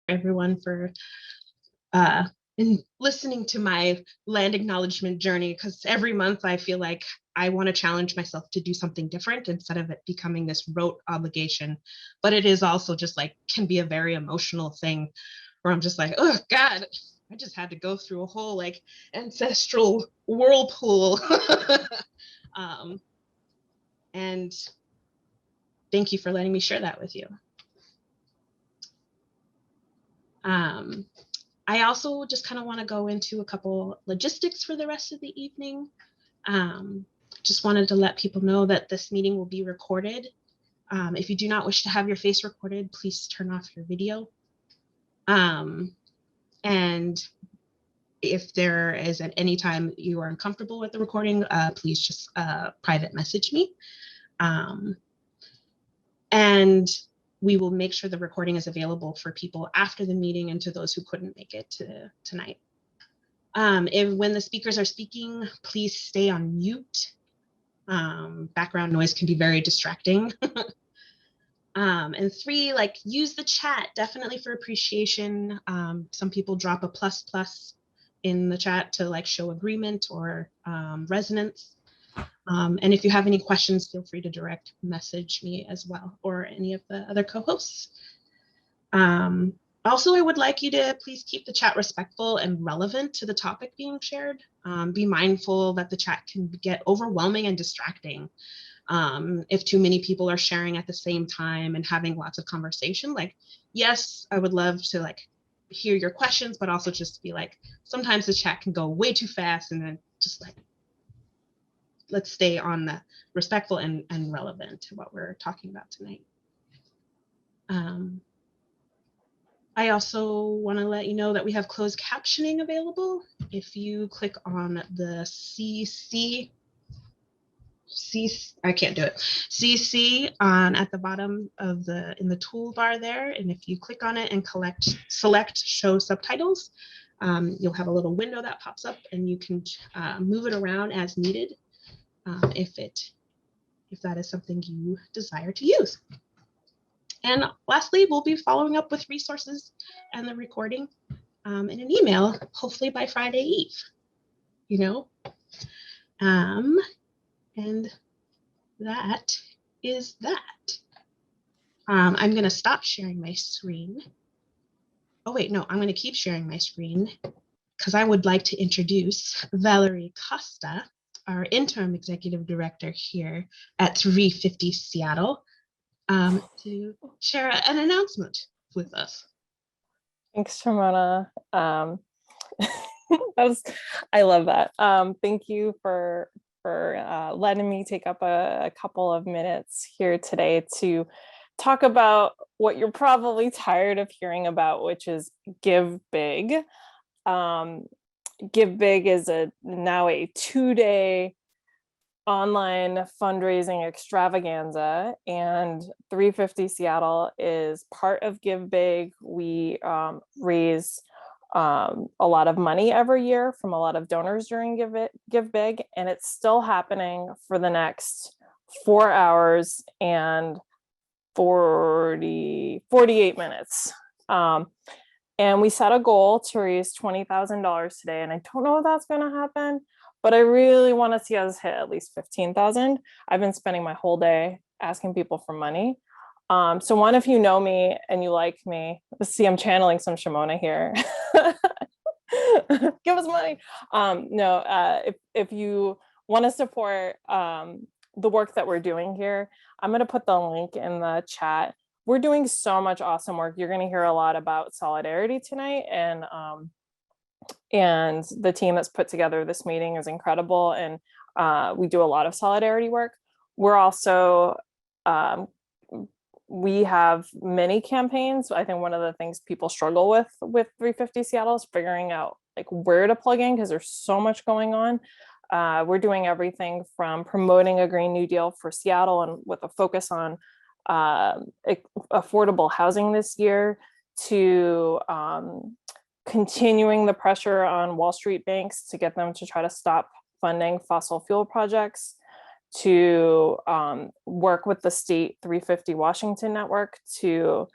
everyone for listening to my land acknowledgement journey, because every month I feel like I want to challenge myself to do something different instead of it becoming this rote obligation. But it is also just like can be a very emotional thing where I'm just like, oh God, I just had to go through a whole like ancestral whirlpool. And thank you for letting me share that with you. I also just kind of want to go into a couple logistics for the rest of the evening. Just wanted to let people know that this meeting will be recorded. If you do not wish to have your face recorded, please turn off your video. And if there is at any time you are uncomfortable with the recording, please just private message me. And we will make sure the recording is available for people after the meeting and to those who couldn't make it tonight. When the speakers are speaking, please stay on mute. Background noise can be very distracting. And 3, like use the chat definitely for appreciation. Some people drop a + in the chat to like show agreement or resonance. And if you have any questions, feel free to direct message me as well, or any of the other co-hosts. Also, I would like you to please keep the chat respectful and relevant to the topic being shared. Be mindful that the chat can get overwhelming and distracting. If too many people are sharing at the same time and having lots of conversation, like, yes, I would love to like hear your questions, but also just be like, sometimes the chat can go way too fast, and then just like, let's stay on the respectful and relevant to what we're talking about tonight. I also want to let you know that we have closed captioning available. If you click on the CC at the bottom of in the toolbar there, and if you click on it and select show subtitles, you'll have a little window that pops up, and you can move it around as needed. If that is something you desire to use. And lastly, we'll be following up with resources and the recording in an email, hopefully by Friday Eve, and that is that. I'm gonna stop sharing my screen. Oh wait, no, I'm gonna keep sharing my screen because I would like to introduce Valerie Costa, our interim executive director here at 350 Seattle, to share an announcement with us. Thanks, Shimona. I love that. Thank you for letting me take up a couple of minutes here today to talk about what you're probably tired of hearing about, which is Give Big. Give Big is now a 2-day online fundraising extravaganza, and 350 Seattle is part of Give Big. We raise a lot of money every year from a lot of donors during Give Big, and it's still happening for the next 4 hours and 48 minutes. And we set a goal to raise $20,000 today, and I don't know if that's going to happen, but I really want to see us hit at least 15,000. I've been spending my whole day asking people for money. So one, if you know me and you like me, see, I'm channeling some Shimona here. Give us money. If you want to support the work that we're doing here, I'm going to put the link in the chat. We're doing so much awesome work. You're going to hear a lot about solidarity tonight, and the team that's put together this meeting is incredible, and we do a lot of solidarity work. We're also, we have many campaigns. I think one of the things people struggle with 350 Seattle is figuring out like where to plug in, because there's so much going on. We're doing everything from promoting a Green New Deal for Seattle and with a focus on affordable housing this year, to continuing the pressure on Wall Street banks to get them to try to stop funding fossil fuel projects, to work with the state 350 Washington network to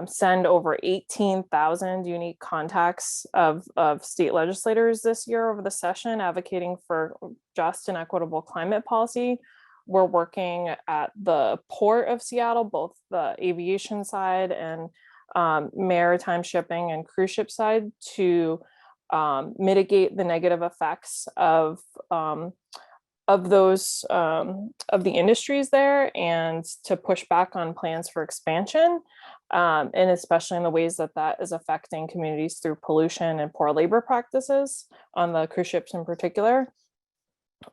send over 18,000 unique contacts of state legislators this year over the session, advocating for just and equitable climate policy. We're working at the Port of Seattle, both the aviation side and maritime shipping and cruise ship side, to mitigate the negative effects of those of the industries there, and to push back on plans for expansion, and especially in the ways that that is affecting communities through pollution and poor labor practices on the cruise ships in particular.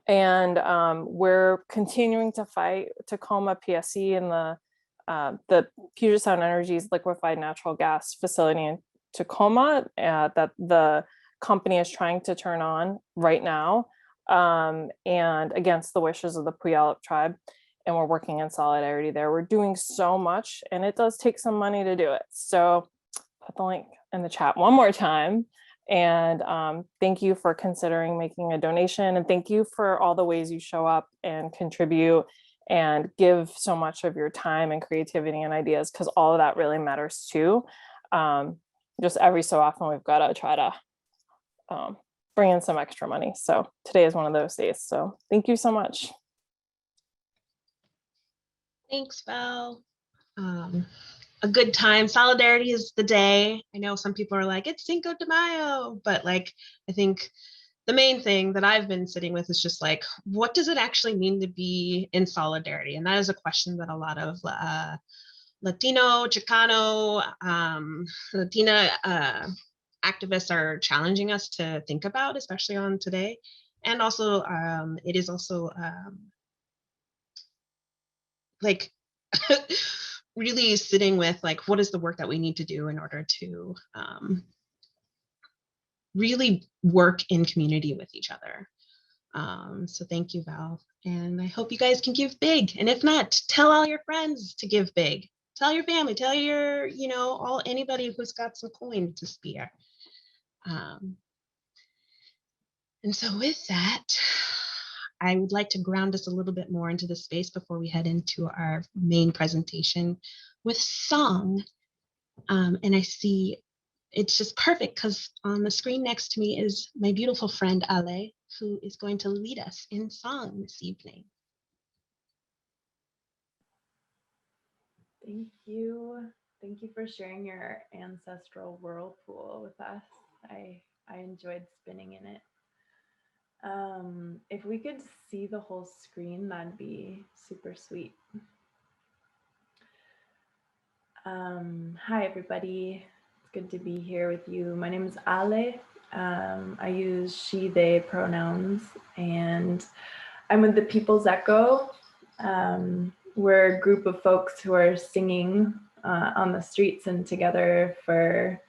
And we're continuing to fight Tacoma PSC and the Puget Sound Energy's liquefied natural gas facility in Tacoma that the company is trying to turn on right now, and against the wishes of the Puyallup tribe. And we're working in solidarity there. We're doing so much, and it does take some money to do it. So put the link in the chat one more time. And thank you for considering making a donation. And thank you for all the ways you show up and contribute and give so much of your time and creativity and ideas, because all of that really matters too. Just every so often, we've got to try to bring in some extra money. So today is one of those days. So thank you so much. Thanks, Val. A good time. Solidarity is the day. I know some people are like, it's Cinco de Mayo, but like, I think the main thing that I've been sitting with is just like, what does it actually mean to be in solidarity? And that is a question that a lot of Latino, Chicano, Latina activists are challenging us to think about, especially on today. And also, it is also like really sitting with like, what is the work that we need to do in order to really work in community with each other. So thank you, Val. And I hope you guys can give big. And if not, tell all your friends to give big. Tell your family, tell your, anybody who's got some coin to spare. And so with that, I would like to ground us a little bit more into the space before we head into our main presentation with song. And I see it's just perfect because on the screen next to me is my beautiful friend Ale, who is going to lead us in song this evening. Thank you. Thank you for sharing your ancestral whirlpool with us. I enjoyed spinning in it. If we could see the whole screen, that'd be super sweet. Hi, everybody. It's good to be here with you. My name is Ale. I use she, they pronouns, and I'm with the People's Echo. We're a group of folks who are singing on the streets and together for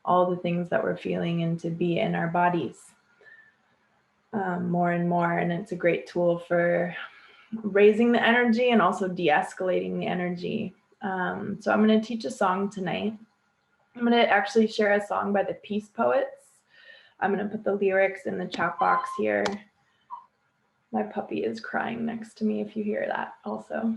all the things that we're feeling and to be in our bodies more and more. And it's a great tool for raising the energy and also de-escalating the energy. So I'm going to teach a song tonight. I'm going to actually share a song by the Peace Poets. I'm going to put the lyrics in the chat box here. My puppy is crying next to me, if you hear that also.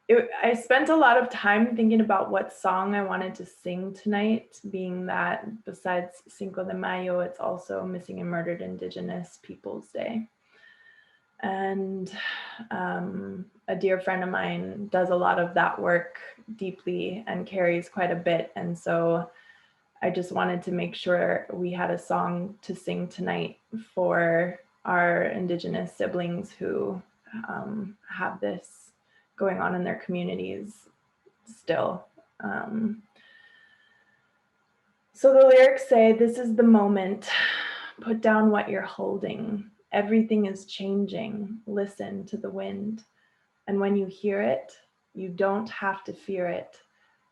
I spent a lot of time thinking about what song I wanted to sing tonight, being that besides Cinco de Mayo, it's also Missing and Murdered Indigenous Peoples Day. And a dear friend of mine does a lot of that work deeply and carries quite a bit. And so I just wanted to make sure we had a song to sing tonight for our Indigenous siblings who have this going on in their communities still. So the lyrics say, "This is the moment. Put down what you're holding. Everything is changing. Listen to the wind. And when you hear it, you don't have to fear it.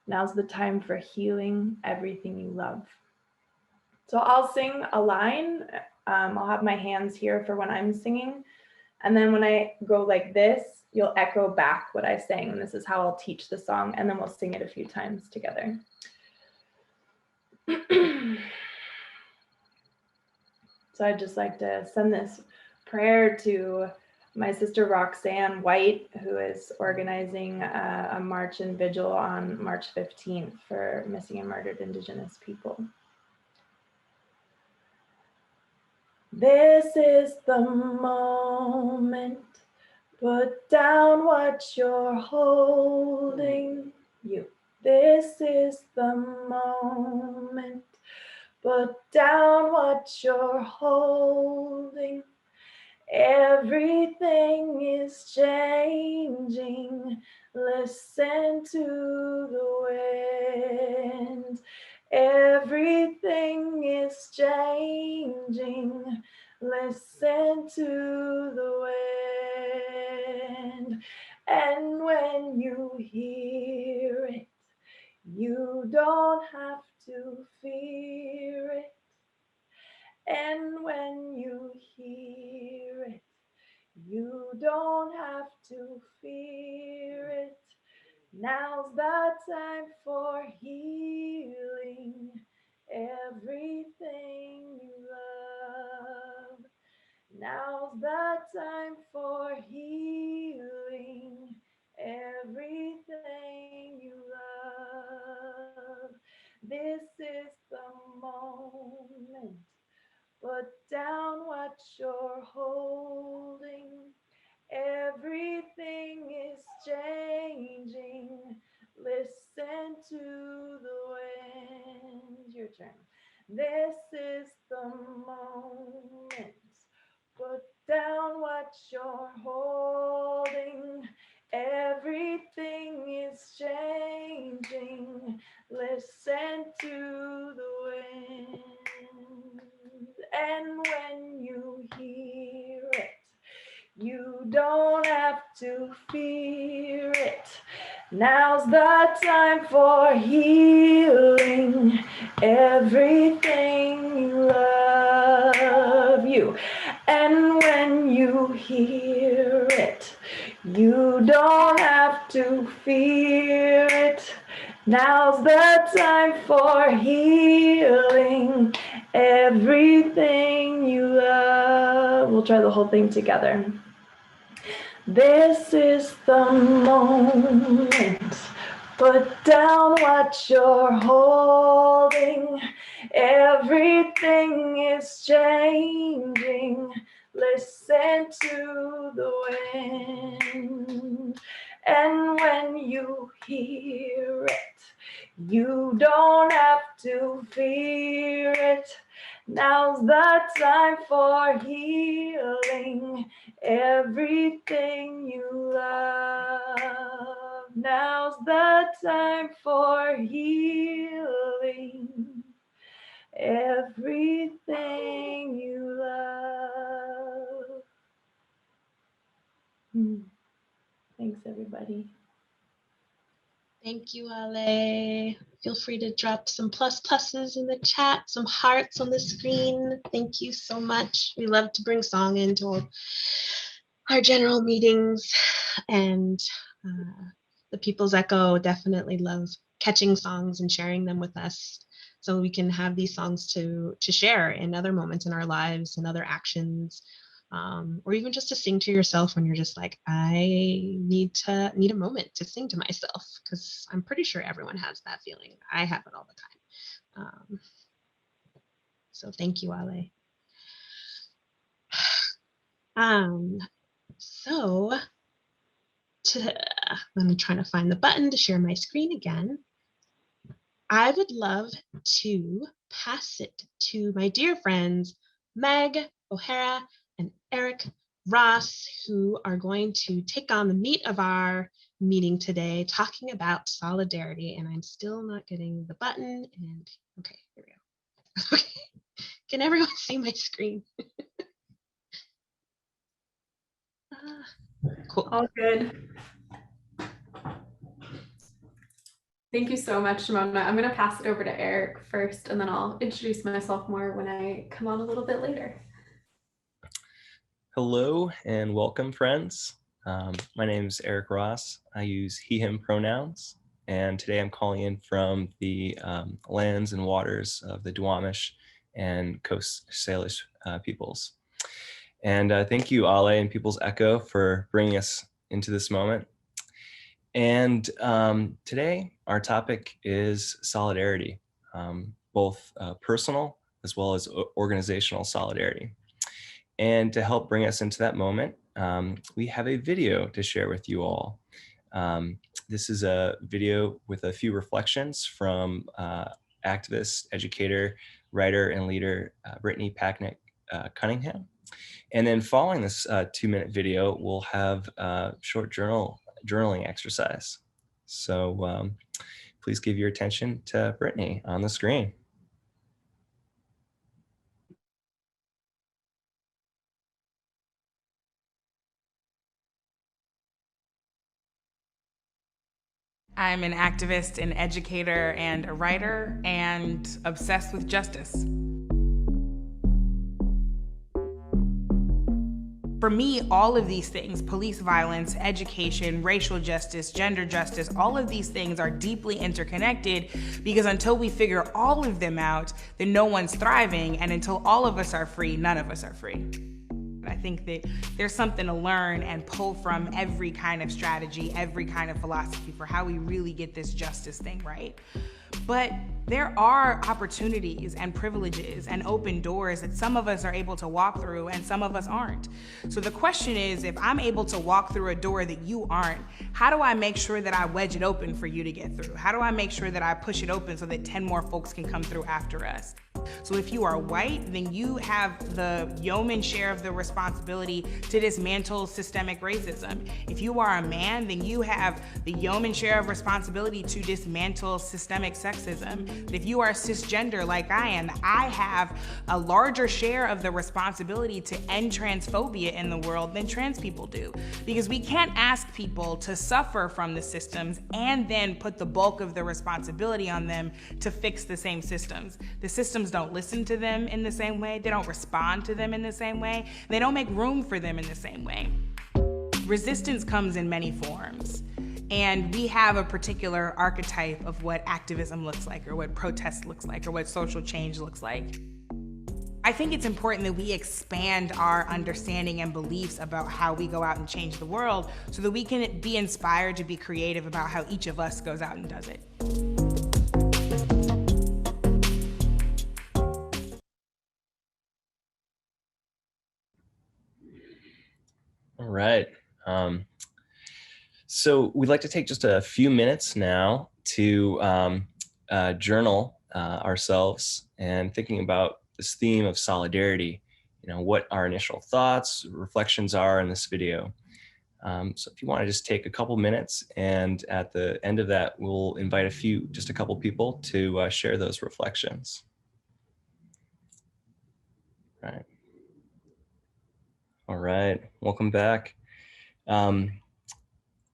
Now's the time for healing everything you love." So I'll sing a line. I'll have my hands here for when I'm singing. And then when I go like this, you'll echo back what I sang. And this is how I'll teach the song. And then we'll sing it a few times together. So I'd just like to send this prayer to my sister Roxanne White, who is organizing a march and vigil on March 15th for missing and murdered Indigenous people. This is the moment. Put down what you're holding. This is the moment. Put down what you're holding. Everything is changing. Listen to the wind. Everything is changing. Listen to the wind. And when you hear it, you don't have to fear it. And when you hear it, you don't have to fear it. Now's the time for healing everything you love. Now's the time for healing everything you love. This is the moment. Put down what you're holding. Everything is changing. Listen to the wind. Your turn. This is the moment. Put down what you're holding. Everything is changing. Listen to the wind. And when you hear it, you don't have to fear it. Now's the time for healing everything you love. You. And when you hear it, you don't have to fear it. Now's the time for healing everything you love. We'll try the whole thing together. This is the moment. Put down what you're holding. Everything is changing. Listen to the wind. And when you hear it, you don't have to fear it. Now's the time for healing everything you love. Now's the time for healing everything you love. Thanks, everybody. Thank you, Ale. Feel free to drop some pluses in the chat, some hearts on the screen. Thank you so much. We love to bring song into our general meetings, and the People's Echo definitely love catching songs and sharing them with us so we can have these songs to share in other moments in our lives and other actions. Or even just to sing to yourself when you're just like, I need a moment to sing to myself, because I'm pretty sure everyone has that feeling. I have it all the time. So thank you, Ale. So I'm trying to find the button to share my screen again. I would love to pass it to my dear friends, Meg O'Hara and Eric Ross, who are going to take on the meat of our meeting today, talking about solidarity. And I'm still not getting the button. And okay, here we go. Okay. Can everyone see my screen? Cool. All good. Thank you so much, Shimona. I'm going to pass it over to Eric first, and then I'll introduce myself more when I come on a little bit later. Hello and welcome, friends. My name is Eric Ross. I use he, him pronouns, and today I'm calling in from the lands and waters of the Duwamish and Coast Salish peoples. And thank you, Ale and People's Echo, for bringing us into this moment. And today, our topic is solidarity, both personal as well as organizational solidarity. And to help bring us into that moment, we have a video to share with you all. This is a video with a few reflections from activist, educator, writer, and leader Brittany Packnick Cunningham. And then following this 2-minute video, we'll have a short journaling exercise. So please give your attention to Brittany on the screen. I'm an activist, an educator, and a writer, and obsessed with justice. For me, all of these things, police violence, education, racial justice, gender justice, all of these things are deeply interconnected, because until we figure all of them out, then no one's thriving, and until all of us are free, none of us are free. I think that there's something to learn and pull from every kind of strategy, every kind of philosophy for how we really get this justice thing right. But there are opportunities and privileges and open doors that some of us are able to walk through and some of us aren't. So the question is, if I'm able to walk through a door that you aren't, how do I make sure that I wedge it open for you to get through? How do I make sure that I push it open so that 10 more folks can come through after us? So if you are white, then you have the yeoman share of the responsibility to dismantle systemic racism. If you are a man, then you have the yeoman share of responsibility to dismantle systemic sexism. If you are cisgender like I am, I have a larger share of the responsibility to end transphobia in the world than trans people do. Because we can't ask people to suffer from the systems and then put the bulk of the responsibility on them to fix the same systems. The systems don't listen to them in the same way. They don't respond to them in the same way. They don't make room for them in the same way. Resistance comes in many forms. And we have a particular archetype of what activism looks like, or what protest looks like, or what social change looks like. I think it's important that we expand our understanding and beliefs about how we go out and change the world so that we can be inspired to be creative about how each of us goes out and does it. All right. So we'd like to take just a few minutes now to journal ourselves and thinking about this theme of solidarity, what our initial thoughts, reflections are in this video. So if you want to just take a couple minutes, and at the end of that, we'll invite just a couple people to share those reflections. All right, welcome back.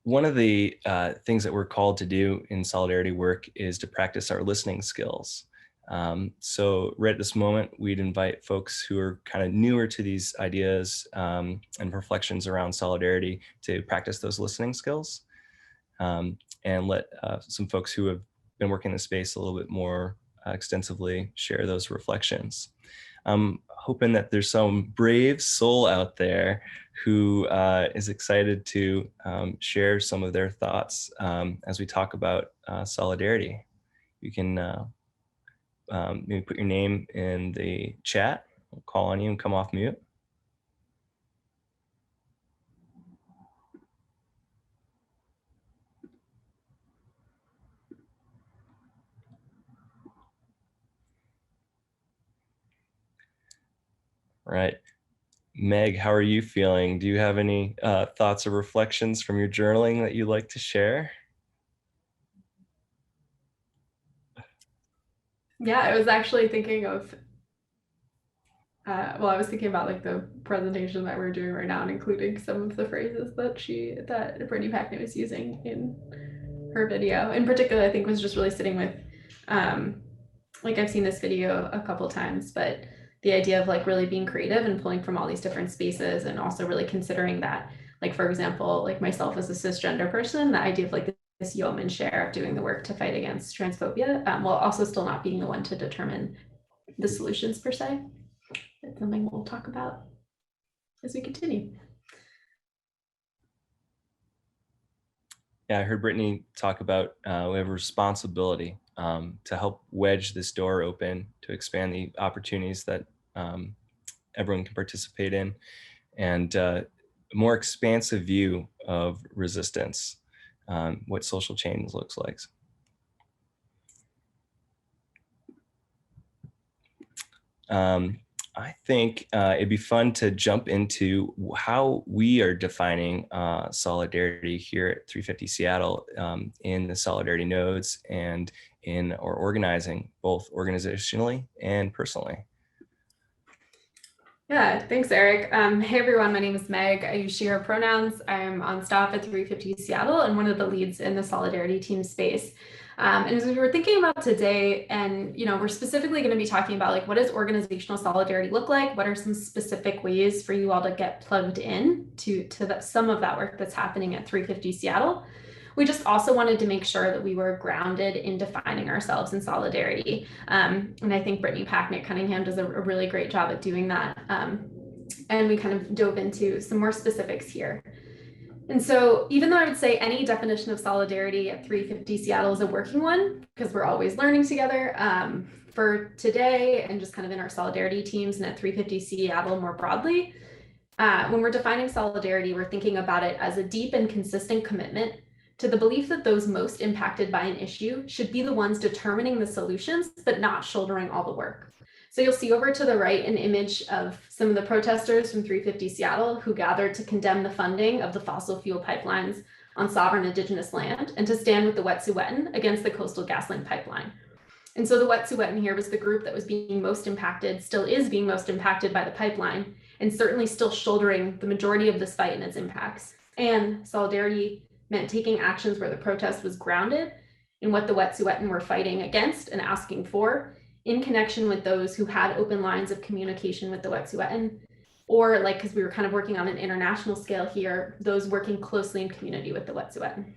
One of the things that we're called to do in solidarity work is to practice our listening skills. So right at this moment, we'd invite folks who are kind of newer to these ideas and reflections around solidarity to practice those listening skills, and let some folks who have been working in the space a little bit more extensively share those reflections. I'm hoping that there's some brave soul out there who is excited to share some of their thoughts as we talk about solidarity. You can maybe put your name in the chat. We'll call on you and come off mute. All right. Meg, how are you feeling? Do you have any thoughts or reflections from your journaling that you'd like to share? Yeah, I was actually thinking of, I was thinking about like the presentation that we're doing right now and including some of the phrases that Brittany Packnick was using in her video. In particular, I think was just really sitting with, like I've seen this video a couple times, but the idea of like really being creative and pulling from all these different spaces, and also really considering that, like, for example, like myself as a cisgender person, the idea of like this yeoman share of doing the work to fight against transphobia, while also still not being the one to determine the solutions per se. It's something we'll talk about. as we continue. Yeah, I heard Brittany talk about we have a responsibility to help wedge this door open, to expand the opportunities that everyone can participate in, and a more expansive view of resistance, what social change looks like. I think it'd be fun to jump into how we are defining solidarity here at 350 Seattle in the solidarity nodes and in our organizing, both organizationally and personally. Yeah, thanks, Eric. Hey, everyone, my name is Meg. I use she, her pronouns. I'm on staff at 350 Seattle and one of the leads in the solidarity team space. And as we were thinking about today, and we're specifically going to be talking about like, what does organizational solidarity look like? What are some specific ways for you all to get plugged in to some of that work that's happening at 350 Seattle? We just also wanted to make sure that we were grounded in defining ourselves in solidarity. And I think Brittany Packnett-Cunningham does a really great job at doing that. And we kind of dove into some more specifics here. And so even though I would say any definition of solidarity at 350 Seattle is a working one, because we're always learning together, for today and just kind of in our solidarity teams and at 350 Seattle more broadly, when we're defining solidarity, we're thinking about it as a deep and consistent commitment to the belief that those most impacted by an issue should be the ones determining the solutions, but not shouldering all the work. So you'll see over to the right an image of some of the protesters from 350 Seattle who gathered to condemn the funding of the fossil fuel pipelines on sovereign Indigenous land and to stand with the Wet'suwet'en against the Coastal GasLink pipeline. And so the Wet'suwet'en here was the group that was being most impacted, still is being most impacted by the pipeline, and certainly still shouldering the majority of this fight and its impacts. And solidarity meant taking actions where the protest was grounded in what the Wet'suwet'en were fighting against and asking for, in connection with those who had open lines of communication with the Wet'suwet'en, or like, because we were kind of working on an international scale here, those working closely in community with the Wet'suwet'en.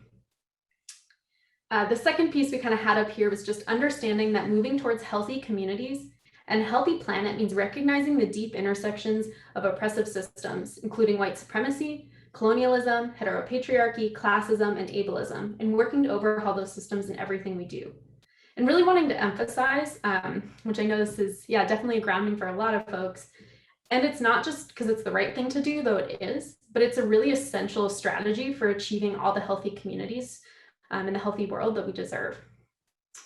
The second piece we kind of had up here was just understanding that moving towards healthy communities and healthy planet means recognizing the deep intersections of oppressive systems, including white supremacy, colonialism, heteropatriarchy, classism, and ableism, and working to overhaul those systems in everything we do. And really wanting to emphasize, which I know this is, definitely a grounding for a lot of folks, and it's not just because it's the right thing to do, though it is, but it's a really essential strategy for achieving all the healthy communities in the healthy world that we deserve.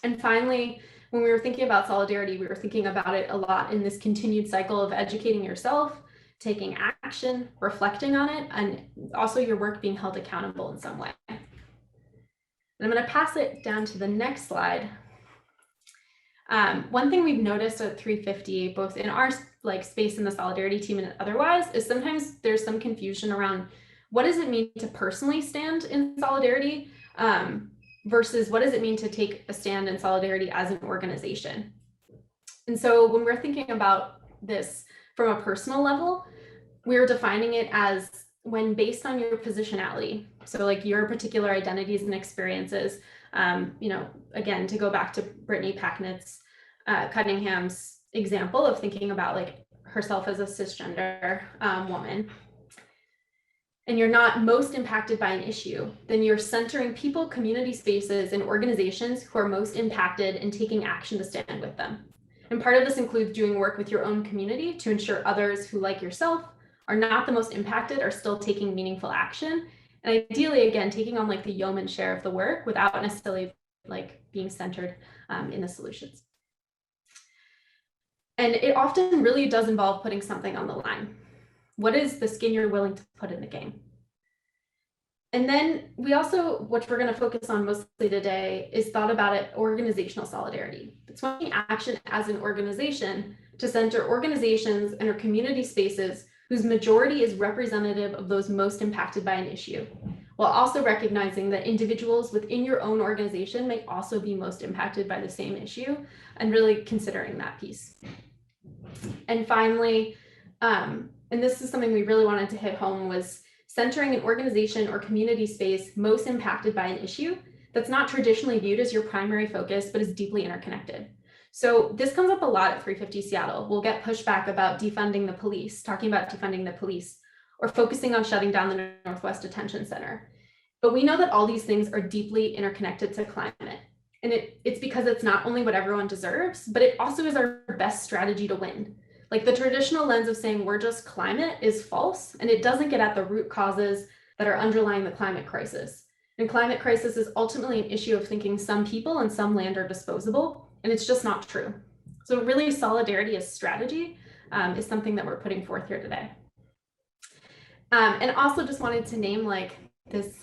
And finally, when we were thinking about solidarity, we were thinking about it a lot in this continued cycle of educating yourself, taking action, reflecting on it, and also your work being held accountable in some way. And I'm going to pass it down to the next slide. One thing we've noticed at 350, both in our space in the solidarity team and otherwise, is sometimes there's some confusion around what does it mean to personally stand in solidarity versus what does it mean to take a stand in solidarity as an organization. And so when we're thinking about this from a personal level, we're defining it as when based on your positionality. So like your particular identities and experiences, again, to go back to Brittany Packnett's Cunningham's example of thinking about like herself as a cisgender woman, and you're not most impacted by an issue, then you're centering people, community spaces, and organizations who are most impacted and taking action to stand with them. And part of this includes doing work with your own community to ensure others who, like yourself, are not the most impacted are still taking meaningful action. And ideally, again, taking on like the yeoman share of the work without necessarily like being centered in the solutions. And it often really does involve putting something on the line. What is the skin you're willing to put in the game? And then we also, what we're going to focus on mostly today, is thought about it organizational solidarity. It's taking action as an organization to center organizations and our community spaces whose majority is representative of those most impacted by an issue, while also recognizing that individuals within your own organization may also be most impacted by the same issue, and really considering that piece. And finally, and this is something we really wanted to hit home, was centering an organization or community space most impacted by an issue that's not traditionally viewed as your primary focus, but is deeply interconnected. So this comes up a lot at 350 Seattle. We'll get pushback about defunding the police, talking about defunding the police, or focusing on shutting down the Northwest Detention Center. But we know that all these things are deeply interconnected to climate. And it's because it's not only what everyone deserves, but it also is our best strategy to win. Like the traditional lens of saying we're just climate is false, and it doesn't get at the root causes that are underlying the climate crisis. And climate crisis is ultimately an issue of thinking some people and some land are disposable, and it's just not true. So really solidarity as strategy is something that we're putting forth here today. And also just wanted to name like this,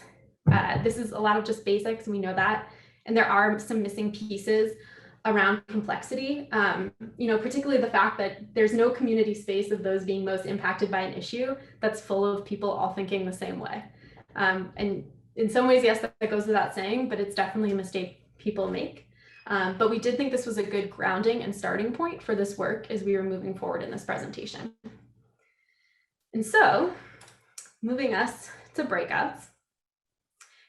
this is a lot of just basics, and we know that, and there are some missing pieces around complexity, you know, particularly the fact that there's no community space of those being most impacted by an issue that's full of people all thinking the same way. And in some ways, yes, that goes without saying, but it's definitely a mistake people make. But we did think this was a good grounding and starting point for this work as we were moving forward in this presentation. And so, moving us to breakouts,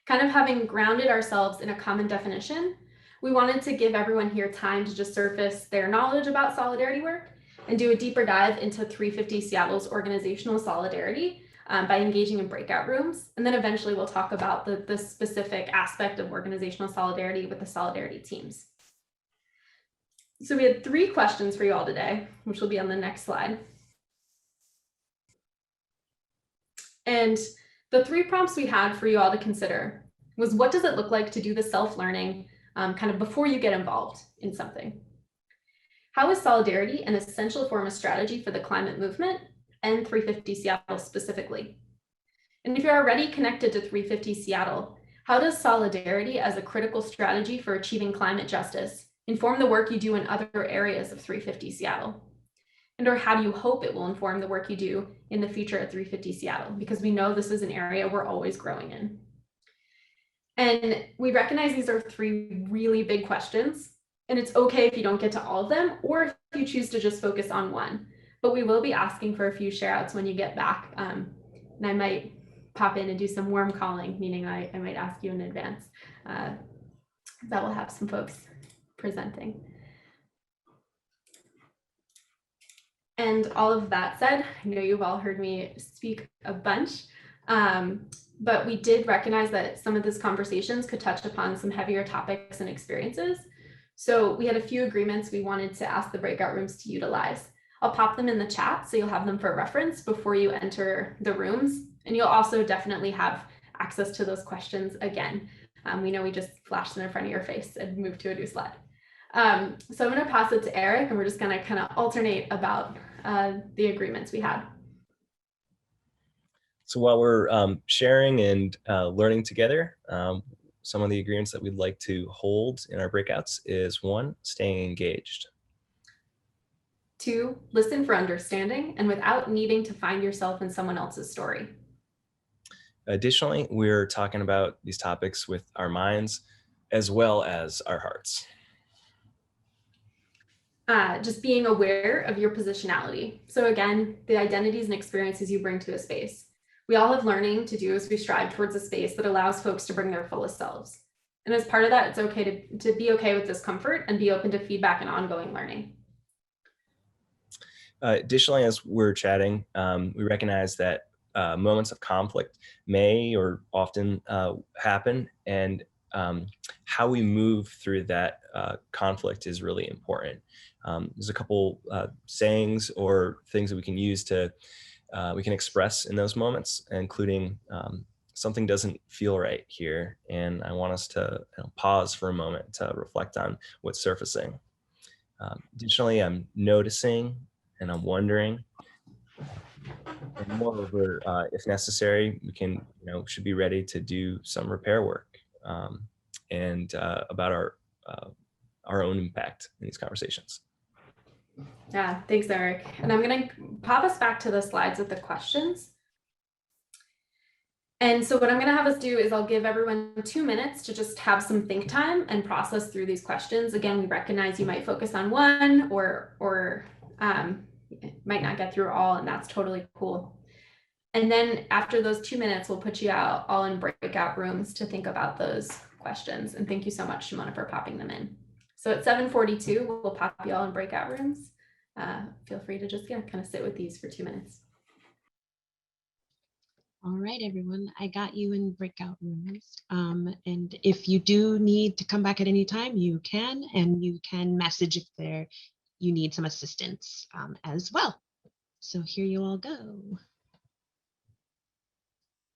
kind of having grounded ourselves in a common definition, we wanted to give everyone here time to just surface their knowledge about solidarity work and do a deeper dive into 350 Seattle's organizational solidarity by engaging in breakout rooms. And then eventually we'll talk about the specific aspect of organizational solidarity with the solidarity teams. So we had 3 questions for you all today, which will be on the next slide. And the 3 prompts we had for you all to consider was, what does it look like to do the self-learning kind of before you get involved in something? How is solidarity an essential form of strategy for the climate movement and 350 Seattle specifically? And if you're already connected to 350 Seattle, how does solidarity as a critical strategy for achieving climate justice inform the work you do in other areas of 350 Seattle? And or how do you hope it will inform the work you do in the future at 350 Seattle? Because we know this is an area we're always growing in. And we recognize these are 3 really big questions, and it's okay if you don't get to all of them, or if you choose to just focus on one. But we will be asking for a few share outs when you get back, and I might pop in and do some warm calling, meaning I might ask you in advance. That will have some folks presenting. And all of that said, I know you've all heard me speak a bunch, but we did recognize that some of these conversations could touch upon some heavier topics and experiences. So we had a few agreements we wanted to ask the breakout rooms to utilize. I'll pop them in the chat so you'll have them for reference before you enter the rooms. And you'll also definitely have access to those questions again. We know we just flashed them in front of your face and moved to a new slide. So I'm going to pass it to Eric, and we're just going to kind of alternate about the agreements we had. So while we're sharing and learning together, some of the agreements that we'd like to hold in our breakouts is 1, staying engaged. 2, listen for understanding and without needing to find yourself in someone else's story. Additionally, we're talking about these topics with our minds as well as our hearts. Just being aware of your positionality. So again, the identities and experiences you bring to a space. We all have learning to do as we strive towards a space that allows folks to bring their fullest selves. And as part of that, it's okay to be okay with discomfort and be open to feedback and ongoing learning. Additionally, as we're chatting, we recognize that moments of conflict may or often happen, and how we move through that conflict is really important. There's a couple sayings or things that we can use to we can express in those moments, including something doesn't feel right here, and I want us to pause for a moment to reflect on what's surfacing. Additionally, I'm noticing and I'm wondering, and moreover, if necessary, we can should be ready to do some repair work and about our own impact in these conversations. Yeah, thanks, Eric. And I'm going to pop us back to the slides with the questions. And so what I'm going to have us do is I'll give everyone 2 minutes to just have some think time and process through these questions. Again, we recognize you might focus on one or might not get through all, and that's totally cool. And then after those 2 minutes, we'll put you out all in breakout rooms to think about those questions. And thank you so much, Shimona, for popping them in. So at 7:42, we'll pop you all in breakout rooms. Feel free to just kind of sit with these for 2 minutes. All right, everyone, I got you in breakout rooms. And if you do need to come back at any time, you can, and you can message if you need some assistance as well. So here you all go.